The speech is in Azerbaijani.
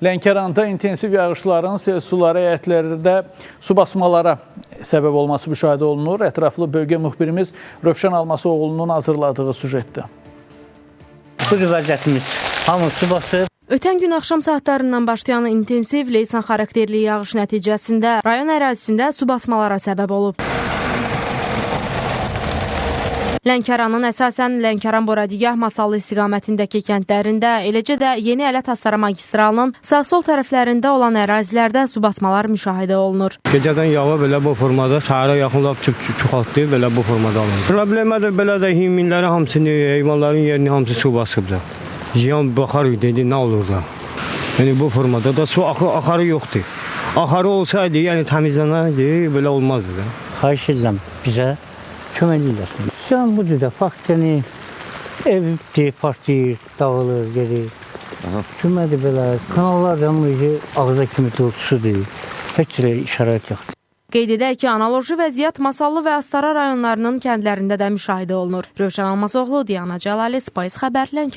Lənkəranda intensiv yağışların sel suları həyətlərdə su basmalara səbəb olması müşahidə olunur. Ətraflı bölgə müxbirimiz Rövşən Almasoğlu'nun hazırladığı süjetdə. Bu vəziyyətimiz hamı su basıb. Ötən gün axşam saatlarından başlayan intensiv leysan xarakterli yağış nəticəsində rayon ərazisində su basmalara səbəb olub. Lənkəranın əsasən Lənkəran-Boradigah Masallı istiqamətindəki kəndlərində, eləcə də Yeni Ələt Astara magistralının sağ-sol tərəflərində olan ərazilərdə su basmalar müşahidə olunur. Gecədən yağış belə bu formada, səhərə yaxın lap çoxaltdı, belə bu formada alınır. Problemə də belə də heyvanların hamısını, heyvanların yerini hamısı su basıbdır. Ziyan baxar dedi, nə olur da. Yəni bu formada da su axarı yoxdur. Axarı olsaydı, yəni təmizlənərdi, belə olmazdı da. Xahiş edirəm bizə kömək edirlər. Can budur da, faktəni evdir, partiyir, dağılır, gedir. Köməkdir belə, kanallar da ağza kimi sudur. Heç işarət yoxdur. Qeyd edək ki, analoji vəziyyət Masallı və Astara rayonlarının kəndlərində də müşahidə olunur. Rövşən Almasoğlu, Diana Cəlali, Spice Xəbər, Lənkəran.